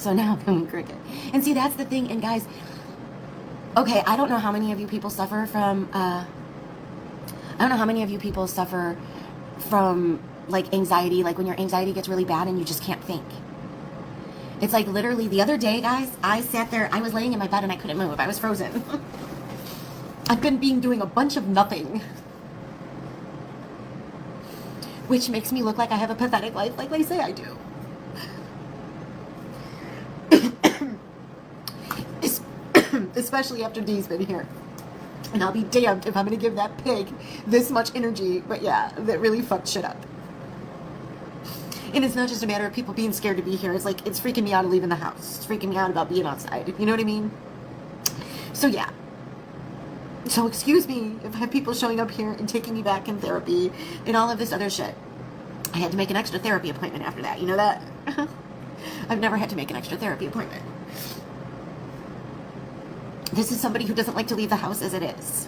So now I'm going cricket. And see, that's the thing. And guys, okay, I don't know how many of you people suffer from, like anxiety, like when your anxiety gets really bad and you just can't think. It's like literally the other day, guys, I sat there, I was laying in my bed and I couldn't move. I was frozen. I've been doing a bunch of nothing. Which makes me look like I have a pathetic life like they say I do. Especially after Dee's been here. And I'll be damned if I'm going to give that pig this much energy. But yeah, that really fucked shit up. And it's not just a matter of people being scared to be here. It's like, it's freaking me out of leaving the house. It's freaking me out about being outside. You know what I mean? So yeah. So excuse me if I have people showing up here and taking me back in therapy and all of this other shit. I had to make an extra therapy appointment after that. You know that? I've never had to make an extra therapy appointment. This is somebody who doesn't like to leave the house as it is.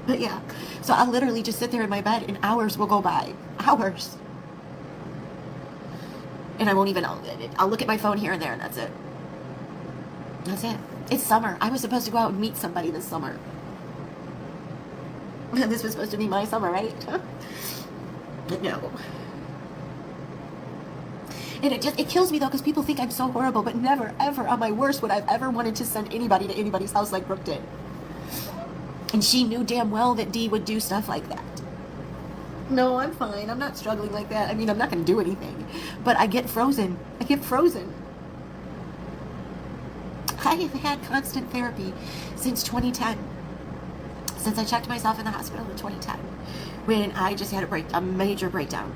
But yeah, so I'll literally just sit there in my bed and hours will go by. Hours. And I won't even, I'll look at my phone here and there and that's it. That's it. It's summer. I was supposed to go out and meet somebody this summer. This was supposed to be my summer, right? But no. And it kills me though, because people think I'm so horrible, but never, ever on my worst would I've ever wanted to send anybody to anybody's house like Brooke did. And she knew damn well that Dee would do stuff like that. No, I'm fine. I'm not struggling like that. I mean, I'm not going to do anything. But I get frozen. I get frozen. I have had constant therapy since 2010. Since I checked myself in the hospital in 2010. When I just had a major breakdown.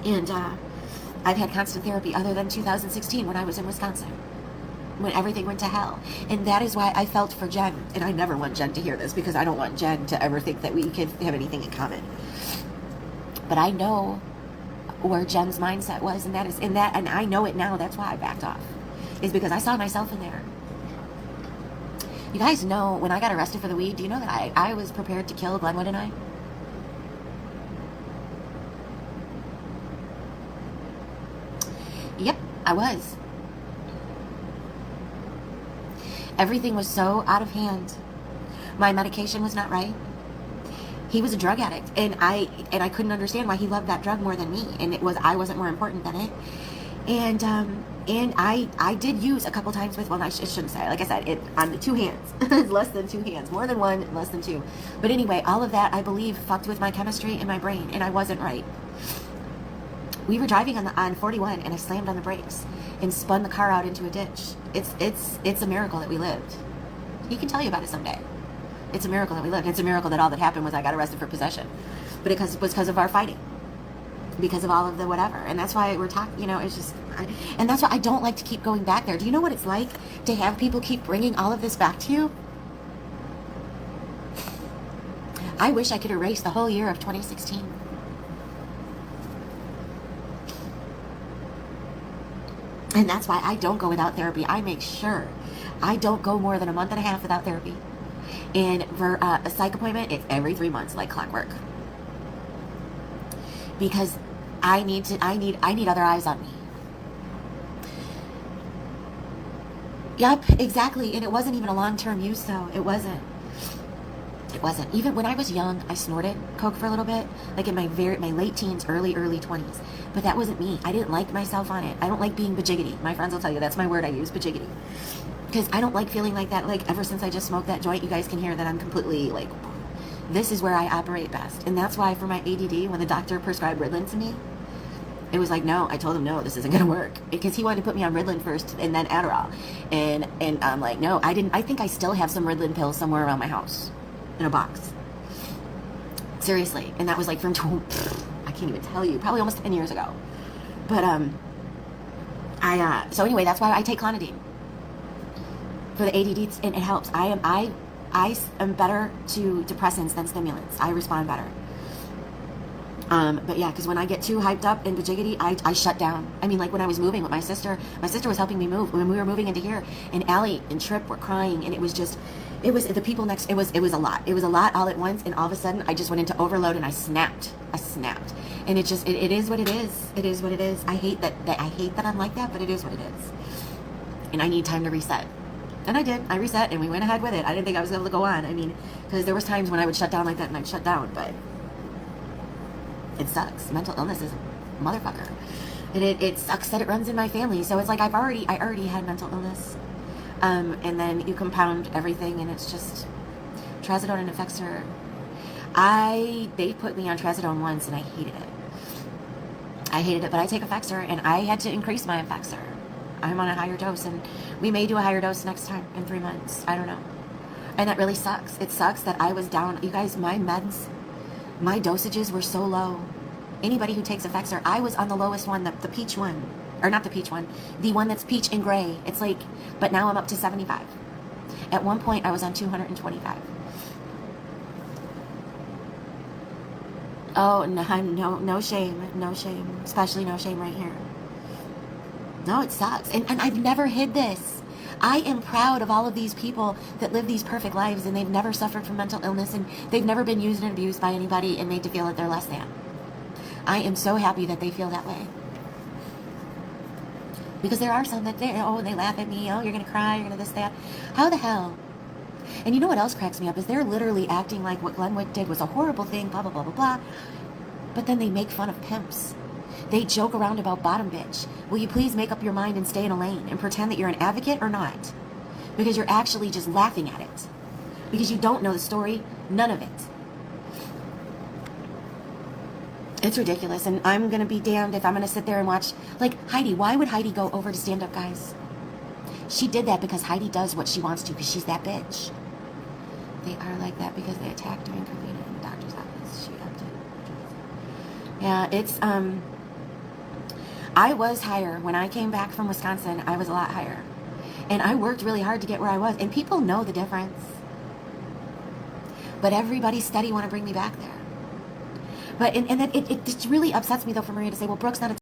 And I've had constant therapy other than 2016 when I was in Wisconsin. When everything went to hell. And that is why I felt for Jen. And I never want Jen to hear this because I don't want Jen to ever think that we could have anything in common. But I know where Jen's mindset was, and and I know it now. That's why I backed off. Is because I saw myself in there. You guys know when I got arrested for the weed, do you know that I was prepared to kill Glenwood and I? Yep, I was. Everything was so out of hand. My medication was not right. He was a drug addict, and I couldn't understand why he loved that drug more than me, and I wasn't more important than it. And I did use a couple times with, well, I shouldn't say, like I said, it on the 2 hands. It's less than 2 hands, more than 1, less than 2. But anyway, all of that I believe fucked with my chemistry and my brain, and I wasn't right. We were driving on 41, and I slammed on the brakes and spun the car out into a ditch. It's a miracle that we lived. He can tell you about it someday. It's a miracle that we lived. It's a miracle that all that happened was I got arrested for possession. But it was because of our fighting. Because of all of the whatever. And that's why we're talking, you know, it's just... and that's why I don't like to keep going back there. Do you know what it's like to have people keep bringing all of this back to you? I wish I could erase the whole year of 2016. And that's why I don't go without therapy. I make sure I don't go more than a month and a half without therapy. And for a psych appointment, it's every 3 months, like clockwork. Because I need other eyes on me. Yep, exactly. And it wasn't even a long-term use, though. It wasn't. Even when I was young, I snorted coke for a little bit, like in my late teens, early 20s. But that wasn't me. I didn't like myself on it. I don't like being bajiggity. My friends will tell you that's my word I use, bajiggity. Because I don't like feeling like that. Like ever since I just smoked that joint, you guys can hear that I'm completely like, this is where I operate best. And that's why for my ADD, when the doctor prescribed Ritalin to me, it was like, no, I told him, no, this isn't going to work. Because he wanted to put me on Ritalin first and then Adderall. And I'm like, no, I didn't. I think I still have some Ritalin pills somewhere around my house in a box. Seriously. And that was like from, I can't even tell you, probably almost 10 years ago. But, so anyway, that's why I take Clonidine for the ADD, and it helps. I am better to depressants than stimulants. I respond better. But yeah, because when I get too hyped up in bajiggity, I shut down. I mean, like when I was moving with my sister was helping me move when we were moving into here, and Allie and Trip were crying, and it was the people next, it was a lot all at once, and all of a sudden I just went into overload and I snapped. And it is what it is. It is what it is. I hate that I'm like that, but it is what it is. And I need time to reset. And I did. I reset and we went ahead with it. I didn't think I was able to go on. I mean, because there was times when I would shut down like that and I'd shut down, but it sucks. Mental illness is a motherfucker. And it sucks that it runs in my family. So it's like I already had mental illness. And then you compound everything and it's just trazodone and Effexor. They put me on trazodone once and I hated it. But I take Effexor and I had to increase my Effexor. I'm on a higher dose and we may do a higher dose next time in 3 months. I don't know. And that really sucks. It sucks that I was down. You guys, my meds, my dosages were so low. Anybody who takes Effexor, I was on the lowest one, the peach one. Or not the peach one, the one that's peach and gray. It's like, but now I'm up to 75. At one point I was on 225. Oh, no shame, no shame. Especially no shame right here. No, it sucks. And I've never hid this. I am proud of all of these people that live these perfect lives and they've never suffered from mental illness and they've never been used and abused by anybody and made to feel that they're less than. I am so happy that they feel that way. Because there are some that they laugh at me. Oh, you're going to cry, you're going to this, that. How the hell? And you know what else cracks me up is they're literally acting like what Glenwick did was a horrible thing, blah, blah, blah, blah, blah. But then they make fun of pimps. They joke around about bottom bitch. Will you please make up your mind and stay in a lane and pretend that you're an advocate or not? Because you're actually just laughing at it. Because you don't know the story, none of it. It's ridiculous, and I'm going to be damned if I'm going to sit there and watch. Like, Heidi, why would Heidi go over to stand up, guys? She did that because Heidi does what she wants to, because she's that bitch. They are like that because they attacked during COVID in the doctor's office. She upped it. Yeah, it's, I was higher. When I came back from Wisconsin, I was a lot higher. And I worked really hard to get where I was, and people know the difference. But everybody steady want to bring me back there. But, and it really upsets me, though, for Maria to say, well, Brooke's not a